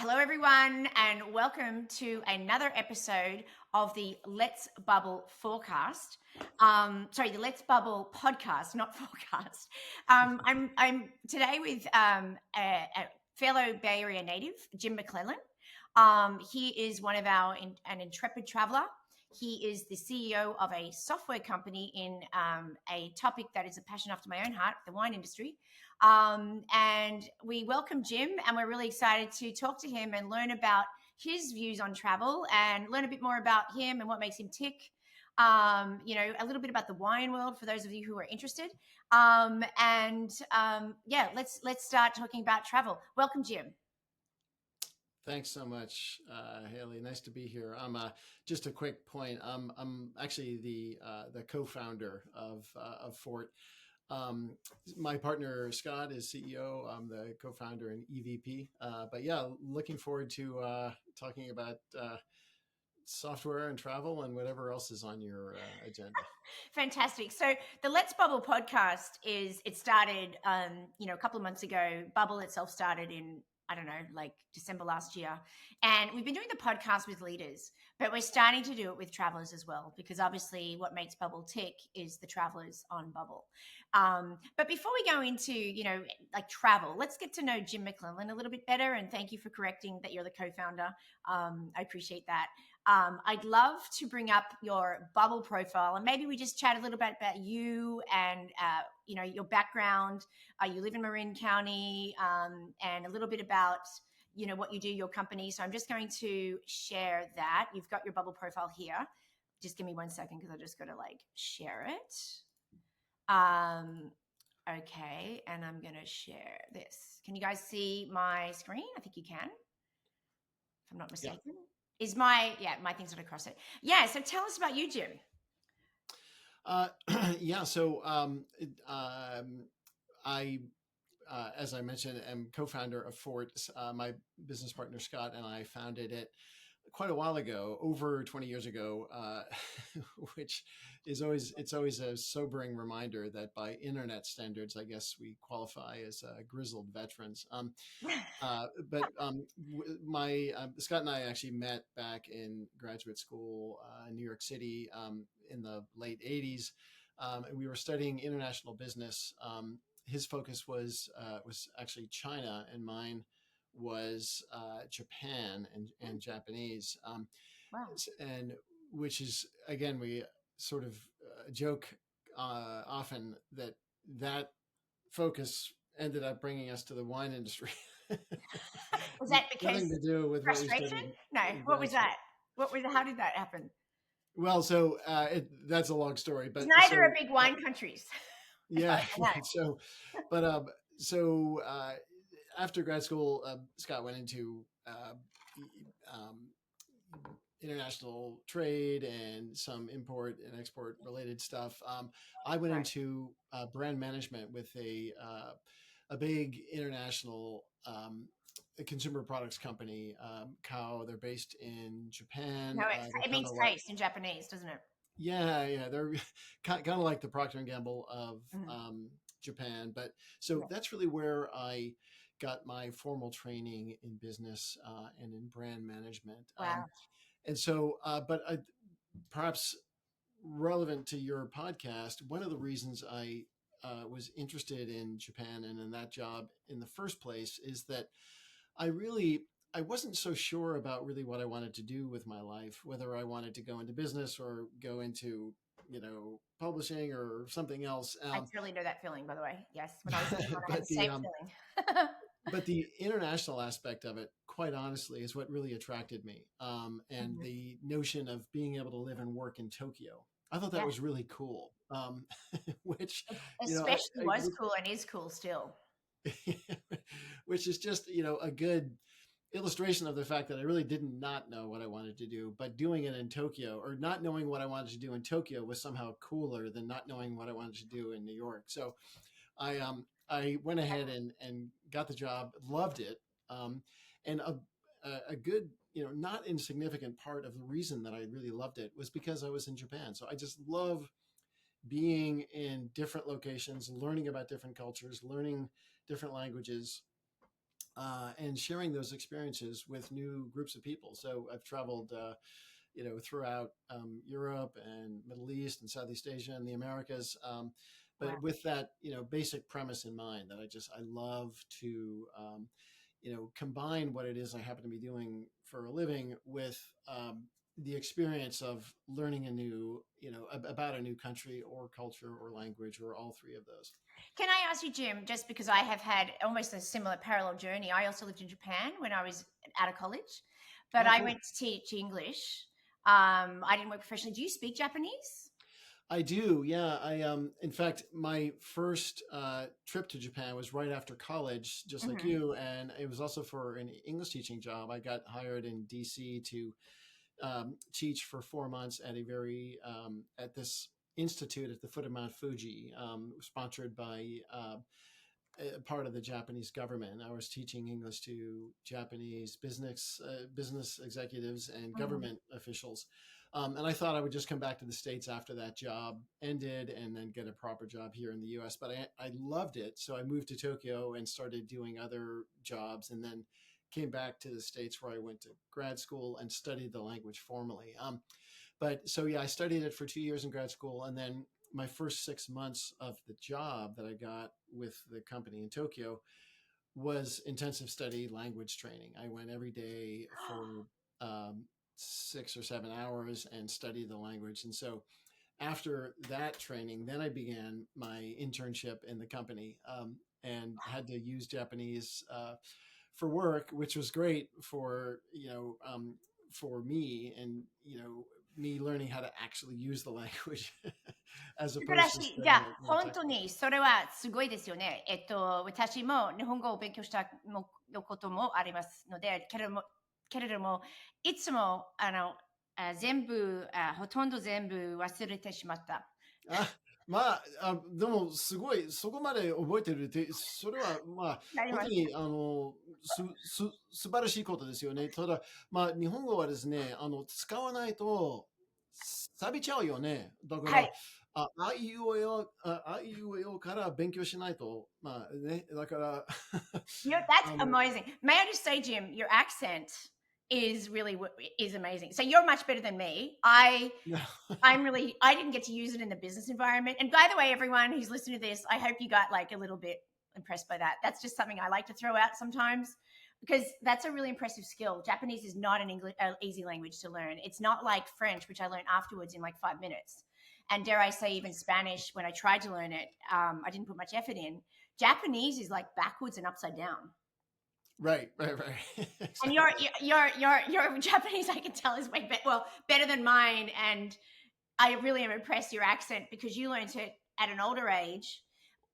Hello, everyone, and welcome to another episode of the Let's Bubbl forecast. The Let's Bubbl podcast, not forecast. I'm today with a fellow Bay Area native, Jim McClellan. He is one of an intrepid traveler. He is the CEO of a software company in a topic that is a passion after my own heart, the wine industry. And we welcome Jim, and we're really excited to talk to him and learn about his views on travel and learn a bit more about him and what makes him tick. A little bit about the wine world for those of you who are interested. Let's start talking about travel. Welcome, Jim. Thanks so much, Hayley. Nice to be here. Just a quick point. I'm actually the co-founder of Fort. My partner Scott is CEO. I'm the co-founder and EVP. But yeah, looking forward to talking about software and travel and whatever else is on your agenda. Fantastic. So the Let's Bubbl podcast started a couple of months ago. Bubbl itself started in, I don't know, like December last year. And we've been doing the podcast with leaders, but we're starting to do it with travelers as well, because obviously what makes Bubbl tick is the travelers on Bubbl. But before we go into, travel, let's get to know Jim McClellan a little bit better. And thank you for correcting that you're the co-founder. I appreciate that. I'd love to bring up your Bubbl profile, and maybe we just chat a little bit about you and your background. You live in Marin County, and a little bit about what you do, your company. So I'm just going to share that. You've got your Bubbl profile here. Just give me 1 second because I just got to share it. Okay, and I'm going to share this. Can you guys see my screen? I think you can, if I'm not mistaken. Yeah. My thing's not across it. Yeah. So tell us about you, Jim. I, as I mentioned, am co-founder of Fort. My business partner, Scott, and I founded it quite a while ago, over 20 years ago, which is always a sobering reminder that by internet standards, I guess we qualify as grizzled veterans. Scott and I actually met back in graduate school in New York City in the late 80s. And we were studying international business. His focus was actually China, and mine was Japan and Japanese. Wow. And which is, again, we sort of joke often that focus ended up bringing us to the wine industry. Was that because nothing to do with frustration? What we studied? No. What was that? How did that happen? Well, so that's a long story, but neither are big wine countries. Yeah. After grad school, Scott went into international trade and some import and export related stuff. I went into brand management with a big international consumer products company, Kao. They're based in Japan. No, it means taste in Japanese, doesn't it? Yeah, they're kind of like the Procter and Gamble of Japan. But so that's really where I got my formal training in business and in brand management. Wow. Perhaps relevant to your podcast, one of the reasons I was interested in Japan and in that job in the first place is that I wasn't so sure about really what I wanted to do with my life, whether I wanted to go into business or go into, publishing or something else. I totally know that feeling, by the way. Yes, when I was I had the same feeling. But the international aspect of it, quite honestly, is what really attracted me. And the notion of being able to live and work in Tokyo. I thought that was really cool. Which especially was cool and is cool still. Which is just, a good illustration of the fact that I really did not know what I wanted to do, but doing it in Tokyo, or not knowing what I wanted to do in Tokyo, was somehow cooler than not knowing what I wanted to do in New York. So I went ahead and got the job, loved it. And a good, not insignificant part of the reason that I really loved it was because I was in Japan. So I just love being in different locations, learning about different cultures, learning different languages. and sharing those experiences with new groups of people. So I've traveled, throughout Europe and Middle East and Southeast Asia and the Americas. Wow. But with that, basic premise in mind that I love to, combine what it is I happen to be doing for a living with the experience of learning about a new country or culture or language or all three of those. Can I ask you, Jim, just because I have had almost a similar parallel journey. I also lived in Japan when I was out of college, but Oh, I cool. went to teach English. I didn't work professionally. Do you speak Japanese? I do, yeah. In fact, my first trip to Japan was right after college, just like Hmm. you, and it was also for an English teaching job. I got hired in DC to teach for 4 months at at this institute at the foot of Mount Fuji, sponsored by a part of the Japanese government. I was teaching English to Japanese business executives and Hmm. government officials. And I thought I would just come back to the States after that job ended and then get a proper job here in the US. But I loved it. So I moved to Tokyo and started doing other jobs and then came back to the States where I went to grad school and studied the language formally. But so yeah, I studied it for 2 years in grad school, and then my first 6 months of the job that I got with the company in Tokyo was intensive study language training. I went every day for 6 or 7 hours and studied the language. And so after that training, then I began my internship in the company and had to use Japanese for work, which was great for me and me learning how to actually use the language 素 as 晴ら opposed to しい。じゃ studying あ、it more 本当 technically. にそれはすごいですよね。私も日本語を勉強したのこともありますので、けれども、いつも、全部ほとんど全部忘れてしまった。あ、でも、すごい、そこまで覚えてるって、それは、なります。本当に、素晴らしいことですよね。ただ、日本語はですね、使わないと、錆びちゃうよね。だから、はい。あいうえおから勉強しないと、だから、That's あの、amazing. May I just say, Jim, your accent is really is amazing. So you're much better than me. I didn't get to use it in the business environment. And by the way, everyone who's listening to this, I hope you got like a little bit impressed by that. That's just something I like to throw out sometimes because that's a really impressive skill. Japanese is not an easy language to learn. It's not like French, which I learned afterwards in like 5 minutes. And dare I say, even Spanish, when I tried to learn it, I didn't put much effort in. Japanese is like backwards and upside down. right. And Exactly. your Japanese, I can tell, is way better than mine. And I really am impressed your accent because you learned it at an older age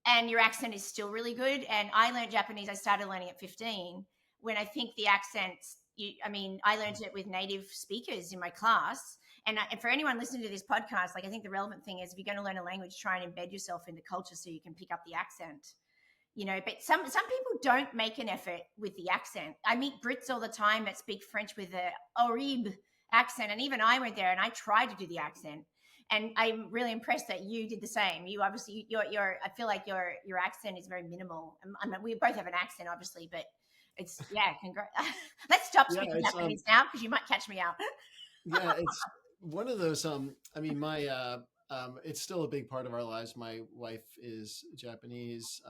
and your accent is still really good. And I learned Japanese, I started learning at 15 when I think the accents, I learned it with native speakers in my class. And for anyone listening to this podcast, like I think the relevant thing is if you're going to learn a language, try and embed yourself in the culture so you can pick up the accent. But some people don't make an effort with the accent. I meet Brits all the time that speak French with a horrible accent, and even I went there and I tried to do the accent, and I'm really impressed that you did the same. You obviously your I feel like your accent is very minimal. We both have an accent, obviously, but it's yeah. Congrats. Let's stop Yeah, speaking Japanese now because you might catch me out. it's one of those. I mean, it's still a big part of our lives. My wife is Japanese,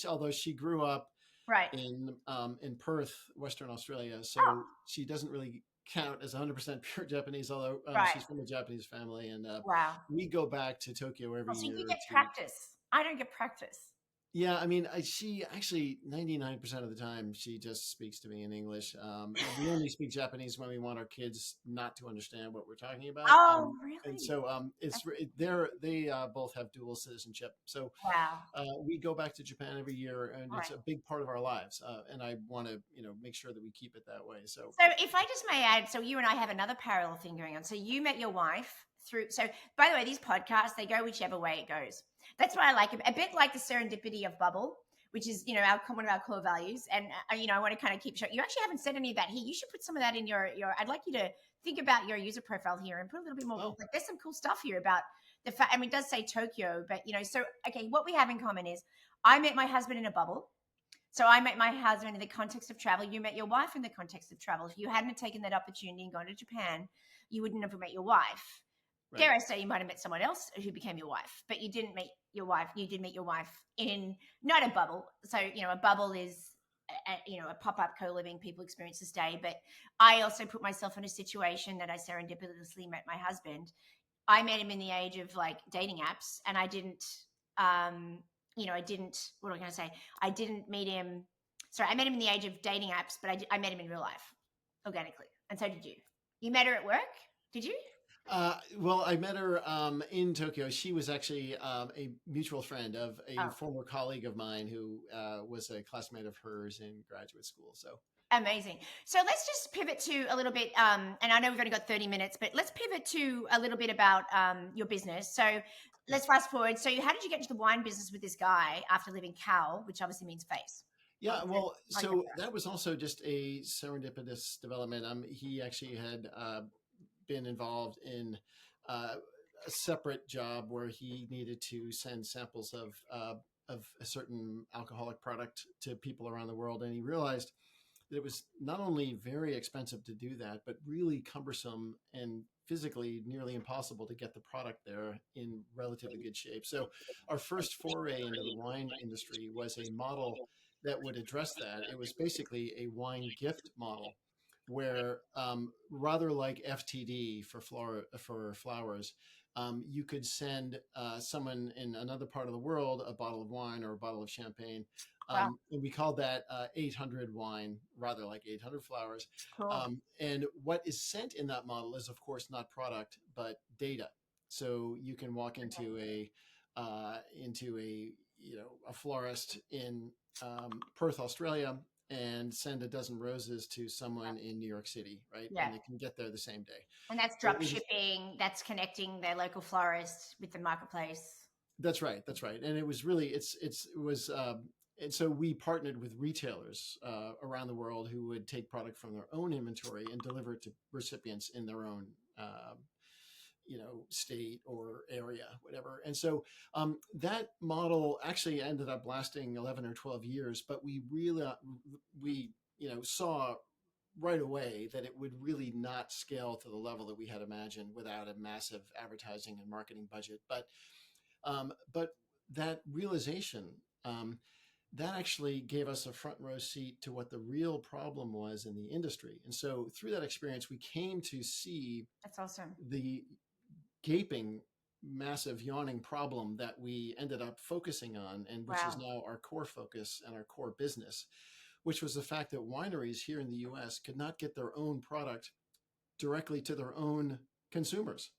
although she grew up Right. in Perth, Western Australia, Oh, so she doesn't really count as 100% pure Japanese. Although right. she's from a Japanese family, and Wow. we go back to Tokyo Oh, every so you year get to. practice. I don't get practice. Yeah, I mean, she actually 99% of the time she just speaks to me in English. We only speak Japanese when we want our kids not to understand what we're talking about. Oh, And really? so they both have dual citizenship. So Wow. we go back to Japan every year, and All it's right. a big part of our lives. And I want to make sure that we keep it that way. So So if I just may add, so you and I have another parallel thing going on. So you met your wife through. So by the way, these podcasts they go whichever way it goes. That's what I like. A bit like the serendipity of Bubbl, which is our one of our core values. And I want to kind of keep showing. You actually haven't said any of that here. You should put some of that in your. I'd like you to think about your user profile here and put a little bit more. oh Like there's some cool stuff here about the fact. I mean, it does say Tokyo, but so okay. What we have in common is I met my husband in a bubble. So I met my husband in the context of travel. You met your wife in the context of travel. If you hadn't taken that opportunity and gone to Japan, you wouldn't have met your wife. Right. Dare I say, you might have met someone else who became your wife, but you didn't meet your wife. You did meet your wife in not a Bubbl. So, a Bubbl is a pop-up co-living people experience to stay. But I also put myself in a situation that I serendipitously met my husband. I met him in the age of like dating apps, and I didn't, I didn't, what am I going to say? I didn't meet him. Sorry, I met him in the age of dating apps, but I met him in real life organically. And so did you. You met her at work? Did you? Well, I met her in Tokyo. She was actually a mutual friend of a Oh, former colleague of mine who was a classmate of hers in graduate school. So amazing. So let's just pivot to a little bit, and I know we've only got 30 minutes, but let's pivot to a little bit about your business. So let's fast forward. So how did you get into the wine business with this guy after leaving Cal, which obviously means face? yeah, well, How did you get so there? that was also just a serendipitous development. He actually had been involved in uh, a separate job where he needed to send samples of a certain alcoholic product to people around the world, and he realized that it was not only very expensive to do that, but really cumbersome and physically nearly impossible to get the product there in relatively good shape. So our first foray into the wine industry was a model that would address that. It was basically a wine gift model where rather like FTD for flowers, you could send someone in another part of the world a bottle of wine or a bottle of champagne. Wow, And we called that 800 wine, rather like 800 flowers. cool. And what is sent in that model is, of course, not product, but data. So you can walk into a florist in Perth, Australia, and send a dozen roses to someone in New York City, right? Yeah. And they can get there the same day. And that's So drop shipping, that's connecting their local florist with the marketplace. that's right, that's right. And it was really it was and so we partnered with retailers around the world who would take product from their own inventory and deliver it to recipients in their own state or area, whatever. And so that model actually ended up lasting 11 or 12 years, but we saw right away that it would really not scale to the level that we had imagined without a massive advertising and marketing budget. But that realization, that actually gave us a front row seat to what the real problem was in the industry. And so through that experience, we came to see That's awesome. the gaping, massive, yawning problem that we ended up focusing on, and which is Wow. now our core focus and our core business, which was the fact that wineries here in the US could not get their own product directly to their own consumers.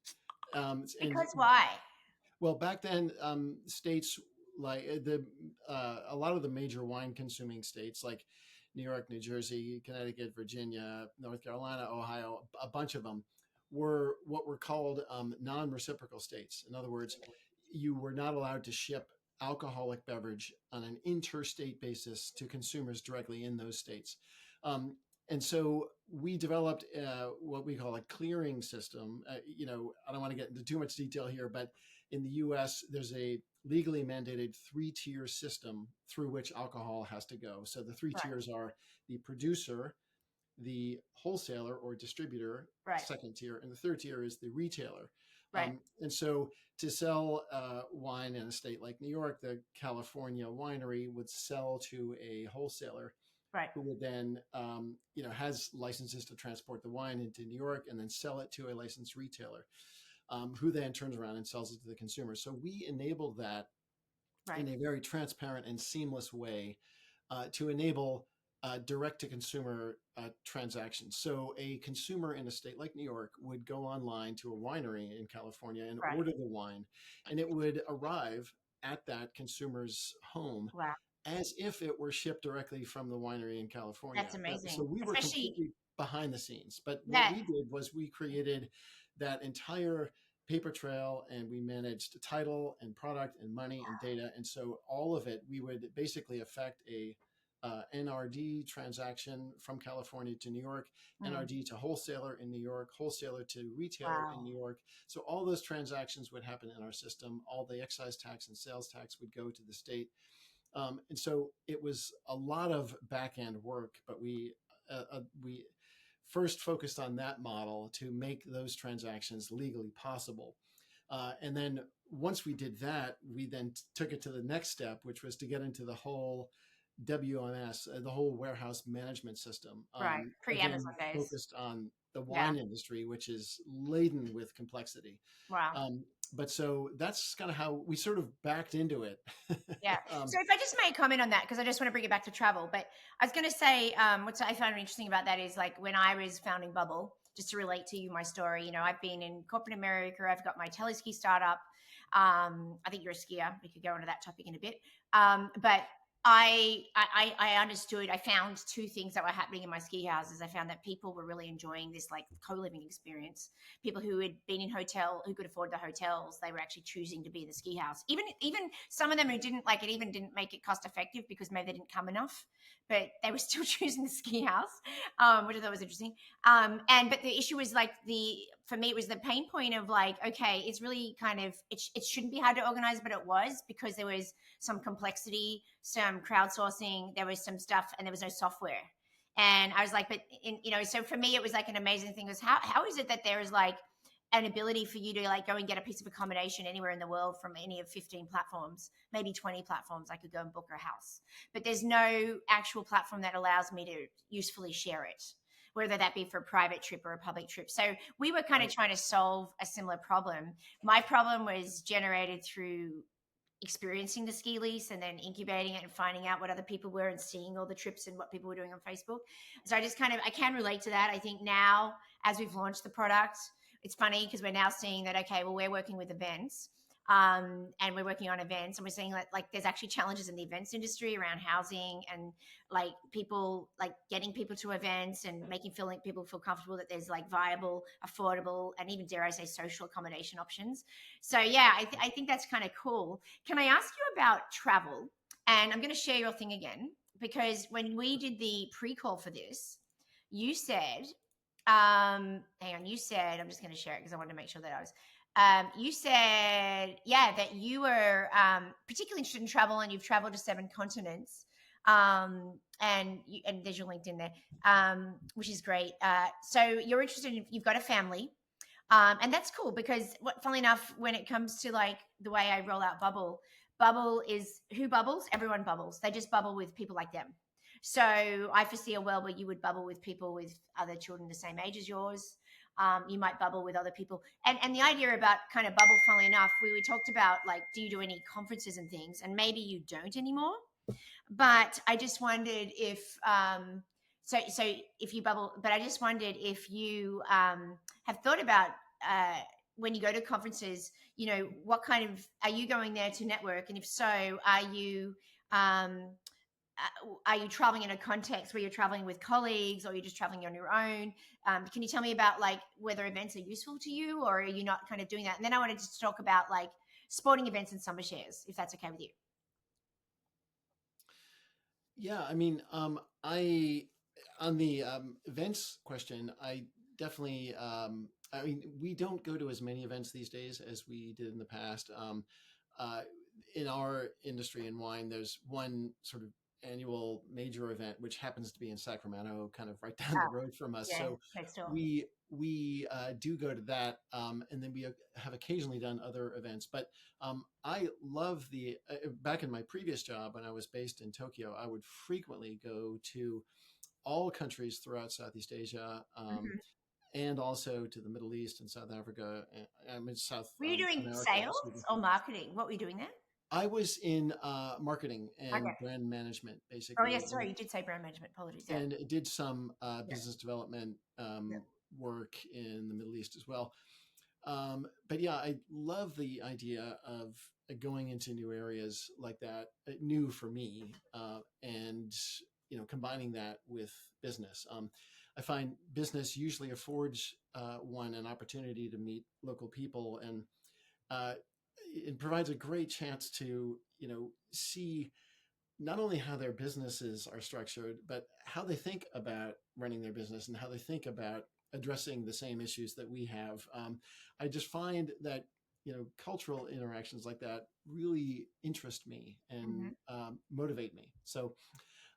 And Because why? well, back then, states like a lot of the major wine consuming states like New York, New Jersey, Connecticut, Virginia, North Carolina, Ohio, a bunch of them were what were called non-reciprocal states. In other words, you were not allowed to ship alcoholic beverage on an interstate basis to consumers directly in those states. And so we developed what we call a clearing system. I don't want to get into too much detail here, but in the US, there's a legally mandated three-tier system through which alcohol has to go. So the three Right. tiers are the producer, the wholesaler or distributor, Right. second tier, and the third tier is the retailer. Right. And so to sell wine in a state like New York, the California winery would sell to a wholesaler Right. who would then, has licenses to transport the wine into New York and then sell it to a licensed retailer, who then turns around and sells it to the consumer. So we enabled that Right. in a very transparent and seamless way to enable direct to consumer transactions. So a consumer in a state like New York would go online to a winery in California and Right. order the wine, and it would arrive at that consumer's home Wow. as if it were shipped directly from the winery in California. That's So amazing. we were Especially completely behind the scenes. But what that. we did was we created that entire paper trail, and we managed title and product and money and data. And so all of it, we would basically affect a NRD transaction from California to New York, Mm, NRD to wholesaler in New York, wholesaler to retailer in wow. New York. So all those transactions would happen in our system. All the excise tax and sales tax would go to the state. And so it was a lot of back end work, but we first focused on that model to make those transactions legally possible. And then once we did that, we then took it to the next step, which was to get into the whole WMS, the whole warehouse management system. Right. Pre-Amazon Again, days. focused on the Yeah. wine industry, which is laden with complexity. Wow. But so that's kind of how we sort of backed into it. Yeah. um, So if I just may comment on that, because I just want to bring it back to travel, but I was going to say, what I found interesting about that is like when I was founding Bubbl, just to relate to you my story, I've been in corporate America. I've got my teleski startup. I think you're a skier. We could go into that topic in a bit. But I understood. I found two things that were happening in my ski houses. I found that people were really enjoying this like co-living experience. People who had been in who could afford the hotels, they were actually choosing to be in the ski house. Even some of them who didn't like it, even didn't make it cost effective because maybe they didn't come enough, but they were still choosing the ski house, which I thought was interesting. But the issue was like for me, it was the pain point of like, okay, it's really kind of, it shouldn't be hard to organize, but it was because there was some complexity, some crowdsourcing, there was some stuff, and there was no software. And I was like, so for me, it was like an amazing thing was how is it that there is like an ability for you to like go and get a piece of accommodation anywhere in the world from any of 15 platforms, maybe 20 platforms, I could go and book a house. But there's no actual platform that allows me to usefully share it, whether that be for a private trip or a public trip. So we were kind of trying to solve a similar problem. My problem was generated through experiencing the ski lease and then incubating it and finding out what other people were and seeing all the trips and what people were doing on Facebook. So I can relate to that. I think now as we've launched the product, it's funny because we're now seeing that, okay, well, we're working with events. And we're working on events, and we're seeing that like there's actually challenges in the events industry around housing and like people like getting people to events and people feel comfortable that there's like viable, affordable, and even dare I say social accommodation options. So yeah, I think that's kind of cool. Can I ask you about travel? And I'm going to share your thing again because when we did the pre-call for this, you said, hang on, you said I'm just going to share it because I wanted to make sure that I was you said, yeah, that you were particularly interested in travel and you've traveled to 7 continents. And there's your LinkedIn there, which is great. So you're interested you've got a family. And that's cool because funnily enough, when it comes to like the way I roll out Bubbl is who bubbles? Everyone bubbles. They just bubble with people like them. So I foresee a world where you would bubble with people with other children the same age as yours. You might bubble with other people. And the idea about kind of Bubbl, funnily enough, we talked about like, do you do any conferences and things? And maybe you don't anymore. But I just wondered if, so if you bubble, but I just wondered if you have thought about when you go to conferences, what kind of, are you going there to network? And if so, are you traveling in a context where you're traveling with colleagues or you're just traveling on your own? Can you tell me about like whether events are useful to you or are you not kind of doing that? And then I wanted to talk about like sporting events and summer shares, if that's okay with you. Yeah, I mean, I on the events question, I definitely. I mean, we don't go to as many events these days as we did in the past. Uh, in our industry in wine, there's one sort of annual major event which happens to be in Sacramento, kind of right down the Oh, road from us. yeah, So next door. we do go to that, and then we have occasionally done other events. But I love the back in my previous job when I was based in Tokyo, I would frequently go to all countries throughout Southeast Asia. Mm-hmm. And also to the Middle East and South Africa, and I mean South Were you doing America. sales or marketing? What were you doing there? I was in marketing Okay. and brand management, Oh, yes, basically, sorry, you did say brand management. Apologies. Yeah. and did some Yeah. business development Yeah. work in the Middle East as well. But yeah, I love the idea of going into new areas like that, new for me, and combining that with business. I find business usually affords one an opportunity to meet local people, and uh, it provides a great chance to see not only how their businesses are structured, but how they think about running their business and how they think about addressing the same issues that we have. I just find that cultural interactions like that really interest me and Mhm. motivate me. So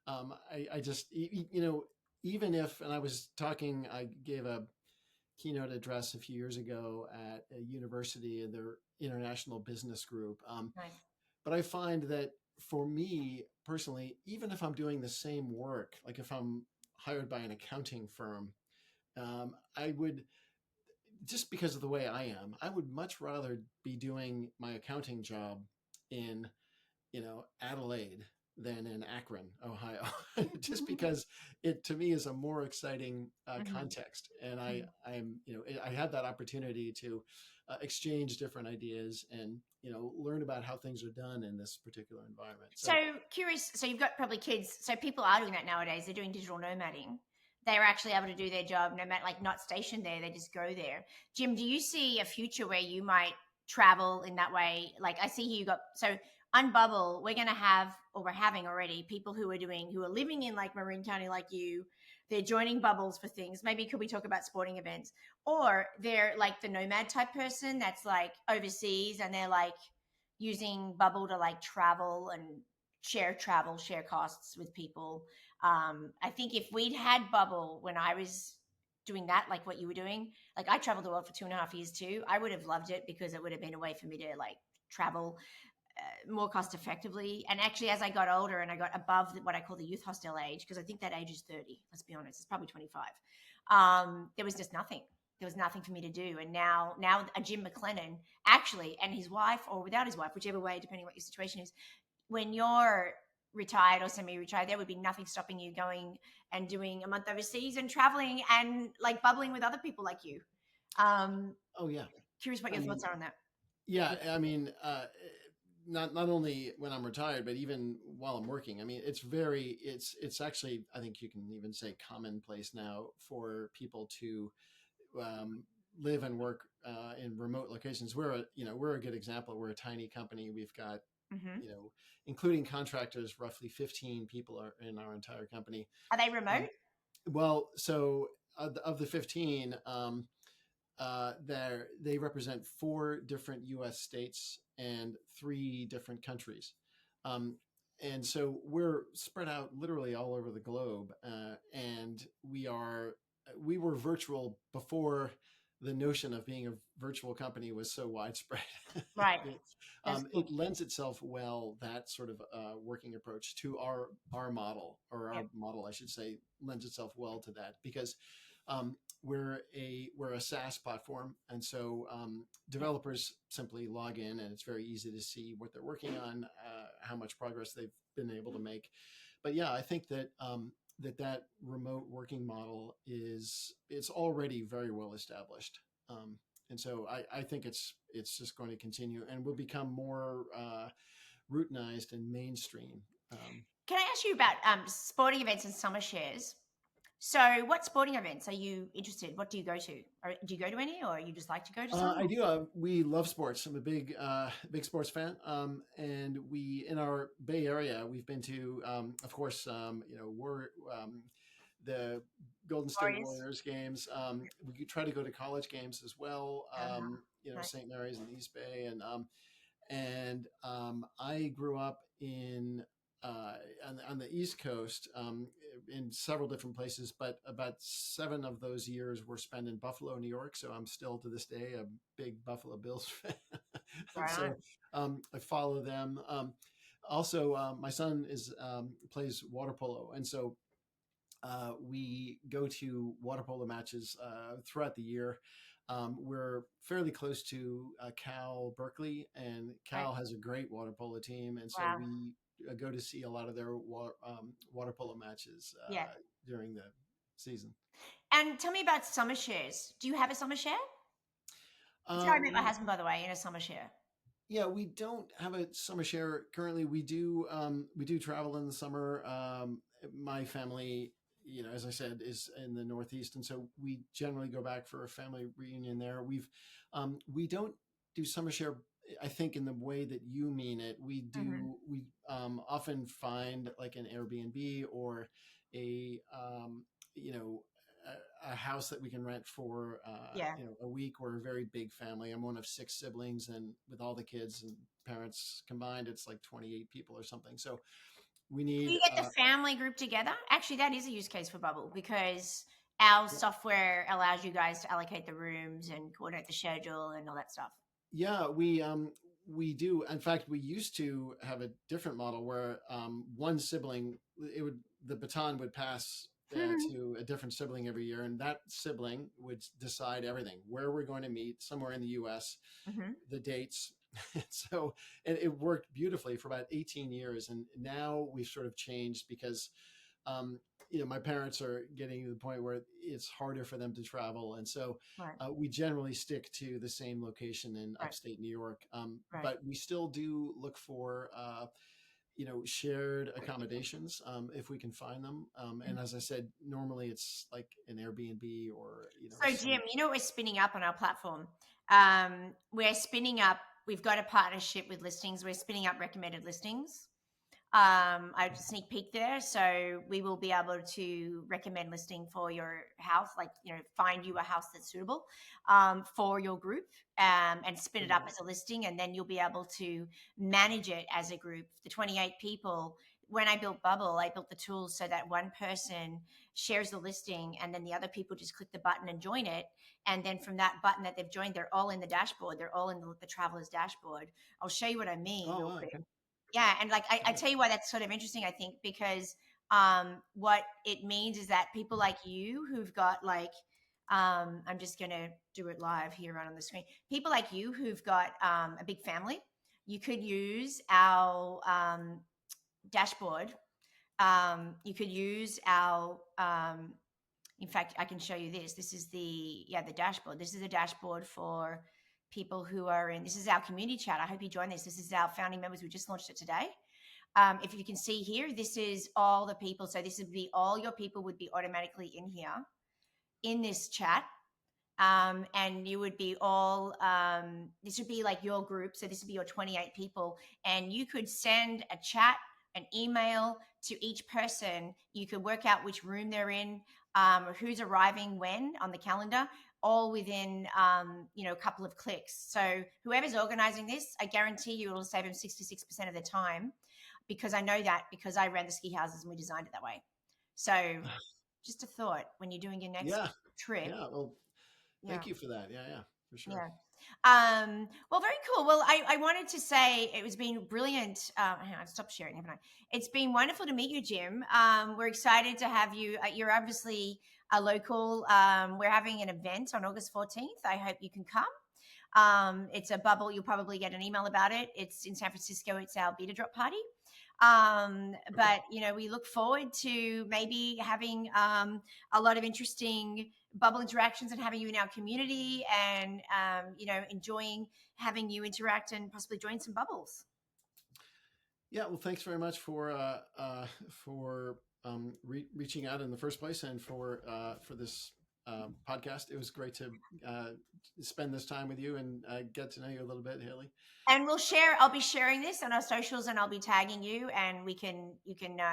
I just, even if, and I gave a keynote address a few years ago at a university in their international business group. Nice. But I find that for me personally, even if I'm doing the same work, like if I'm hired by an accounting firm, I would, just because of the way I am, I would much rather be doing my accounting job in, Adelaide than in Akron, Ohio, just because it to me is a more exciting Mhm. context, and Mhm. I had that opportunity to exchange different ideas and learn about how things are done in this particular environment. So So curious. So you've got probably kids. So people are doing that nowadays. They're doing digital nomading. They're actually able to do their job no matter, like, not stationed there. They just go there. Jim, do you see a future where you might travel in that way? Like, I see here you got, so on Bubbl, we're going to have, or we're having already, people who are living in like Marin County, like you. They're joining bubbles for things. Maybe could we talk about sporting events? Or they're like the nomad type person that's like overseas, and they're like using Bubbl to like travel, share costs with people. I think if we'd had Bubbl when I was doing that, like what you were doing, like I traveled the world for 2.5 years too. I would have loved it because it would have been a way for me to like travel more cost effectively. And actually, as I got older and I got above what I call the youth hostel age, because I think that age is 30, let's be honest, it's probably 25. There was just nothing. There was nothing for me to do. And now a Jim McClellan actually, and his wife, or without his wife, whichever way, depending what your situation is, when you're retired or semi-retired, there would be nothing stopping you going and doing a month overseas and traveling and like bubbling with other people like you. Um, oh yeah, Curious what I your mean, thoughts are on that. yeah, I mean, not only when I'm retired, but even while I'm working. I mean, it's actually, I think you can even say, commonplace now for people to um, live and work in remote locations. We're a good example. We're a tiny company. We've got, Hmm. including contractors, roughly 15 people are in our entire company. Are they remote? Um, well, so of the 15, they represent 4 different U.S. states and 3 different countries. Um, and so we're spread out literally all over the globe, and we were virtual before the notion of being a virtual company was so widespread. Right. That's It cool. lends itself well, that sort of working approach to our model, or Yeah. our model, I should say, lends itself well to that because um, we're a SaaS platform, and so Yeah. developers simply log in, and it's very easy to see what they're working on, how much progress they've been able to make. But yeah, I think that that remote working model it's already very well established, and so I think it's just going to continue and will become more routinized and mainstream. Can I ask you about sporting events and summer shares? So, what sporting events are you interested? What do you go to? Or do you go to any, or you just like to go to some? I do. We love sports. I'm a big sports fan. And we, in our Bay Area, we've been to, of course, we're the Golden State Warriors. Warriors games. We could try to go to college games as well. Nice. St. Mary's and East Bay, and I grew up uh, on the East Coast, in several different places, but about 7 of those years were spent in Buffalo, New York. So I'm still to this day a big Buffalo Bills fan, and Right on. so I follow them. Also, my son is plays water polo, and so we go to water polo matches throughout the year. We're fairly close to Cal Berkeley, and Right. Cal has a great water polo team, and so Wow. we go to see a lot of their water polo matches Yeah. during the season. And tell me about summer shares. Do you have a summer share? That's how Uh, I met my husband, by the way, in a summer share. Yeah, we don't have a summer share currently. We do travel in the summer. My family, as I said, is in the Northeast, and so we generally go back for a family reunion there. We don't do summer share, I think, in the way that you mean it. Hmm. We often find like an Airbnb or a you know a a house that we can rent for Yeah. a week. We're a very big family. I'm one of 6 siblings, and with all the kids and parents combined, it's like 28 people or something. So we Do need you get the family group together? Actually, that is a use case for Bubbl, because our software allows you guys to allocate the rooms and coordinate the schedule and all that stuff. Yeah, we do. In fact, we used to have a different model where one sibling, the baton would pass to a different sibling every year, and that sibling would decide everything: where we're going to meet somewhere in the U.S., the dates. So, and it worked beautifully for about 18 years, and now we've sort of changed because um, my parents are getting to the point where it's harder for them to travel. And so Right. we generally stick to the same location in Right. upstate New York. Right. But we still do look for, shared accommodations if we can find them. And as I said, normally it's like an Airbnb or, So, Jim, we're spinning up on our platform. We've got a partnership with listings. We're spinning up recommended listings. I just sneak peek there. So we will be able to recommend listing for your house, like, find you a house that's suitable for your group, and spin it up as a listing. And then you'll be able to manage it as a group. The 28 people. When I built Bubbl, I built the tools so that one person shares the listing and then the other people just click the button and join it. And then from that button that they've joined, they're all in the dashboard. They're all in the traveler's dashboard. I'll show you what I mean real quick. Okay. Yeah, and like I tell you why that's sort of interesting, I think, because what it means is that people like you who've got like I'm just gonna do it live here right on the screen. People like you who've got a big family, you could use our dashboard. You could use our in fact, I can show you this. This is the dashboard. This is a dashboard for people who are in. This is our community chat. I hope you join this. This is our founding members. We just launched it today. If you can see here, this is all the people. So this would be all your people would be automatically in here in this chat. And you would be all, this would be like your group. So this would be your 28 people. And you could send a chat, an email to each person. You could work out which room they're in, who's arriving when on the calendar, all within, a couple of clicks. So whoever's organizing this, I guarantee you it'll save them 66% of the time, because I know that because I ran the ski houses and we designed it that way. So just a thought when you're doing your next trip. Yeah. Well, thank you for that. Yeah, for sure. Yeah. Well, very cool. Well, I wanted to say it was been brilliant. Hang on, I've stopped sharing, haven't I? It's been wonderful to meet you, Jim. We're excited to have you. You're obviously a local. We're having an event on August 14th. I hope you can come. It's a Bubbl. You'll probably get an email about it. It's in San Francisco. It's our beta drop party. But we look forward to maybe having a lot of interesting Bubbl interactions and having you in our community, and enjoying having you interact and possibly join some Bubbls. Yeah, well, thanks very much for reaching out in the first place, and for this podcast. It was great to spend this time with you and get to know you a little bit, Hayley. And I'll be sharing this on our socials, and I'll be tagging you, and you can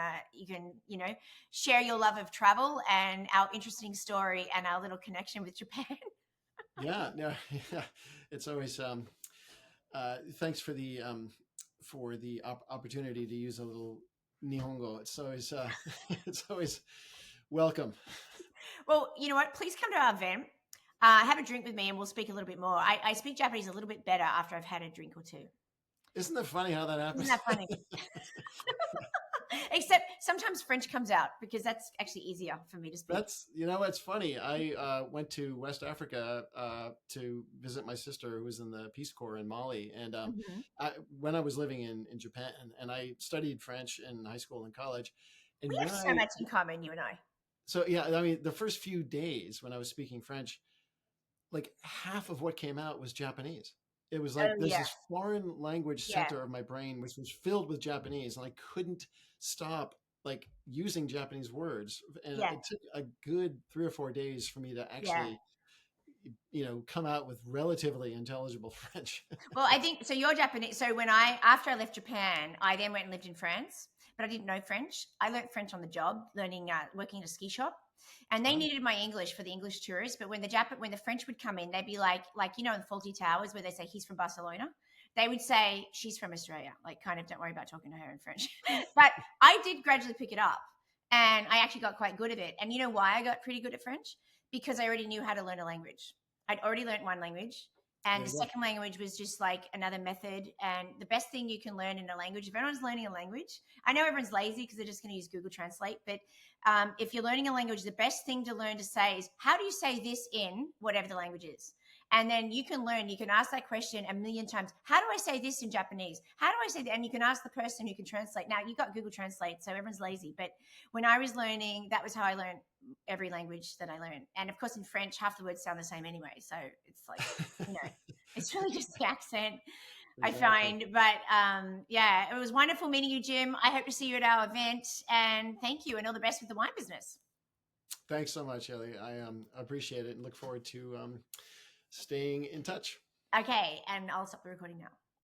share your love of travel and our interesting story and our little connection with Japan. Yeah. It's always thanks for the opportunity to use a little Nihongo. It's always it's always welcome. Well, you know what? Please come to our event. Have a drink with me and we'll speak a little bit more. I speak Japanese a little bit better after I've had a drink or two. Isn't that funny how that happens? Isn't that funny? Except sometimes French comes out, because that's actually easier for me to speak. It's funny. I went to West Africa to visit my sister who was in the Peace Corps in Mali. And when I was living in Japan, and I studied French in high school and college. And we have so much in common, you and I. So, yeah, I mean, the first few days when I was speaking French, like half of what came out was Japanese. It was like this foreign language center of my brain, which was filled with Japanese, and I couldn't stop like using Japanese words. And it took a good 3 or 4 days for me to actually, come out with relatively intelligible French. Well, I think so. You're Japanese. So after I left Japan, I then went and lived in France, but I didn't know French. I learned French on the job, working in a ski shop. and they Huh? needed my English for the English tourists. But when the French would come in, they'd be like in Faulty Towers where they say he's from Barcelona, they would say she's from Australia. Like, kind of, don't worry about talking to her in French. But I did gradually pick it up, and I actually got quite good at it. And you know why I got pretty good at French? Because I already knew how to learn a language. I'd already learned one language. And There the you go. second language was just like another method. And the best thing you can learn in a language, if everyone's learning a language, I know everyone's lazy because they're just going to use Google Translate. But if you're learning a language, the best thing to learn to say is, how do you say this in whatever the language is? And then you can ask that question a million times. How do I say this in Japanese? How do I say that? And you can ask the person who can translate. Now, you got Google Translate, so everyone's lazy. But when I was learning, that was how I learned every language that I learned. And of course, in French, half the words sound the same anyway. So it's like, it's really just the accent, I find. But yeah, it was wonderful meeting you, Jim. I hope to see you at our event. And thank you, and all the best with the wine business. Thanks so much, Hayley. I appreciate it and look forward to staying in touch. Okay, and I'll stop the recording now.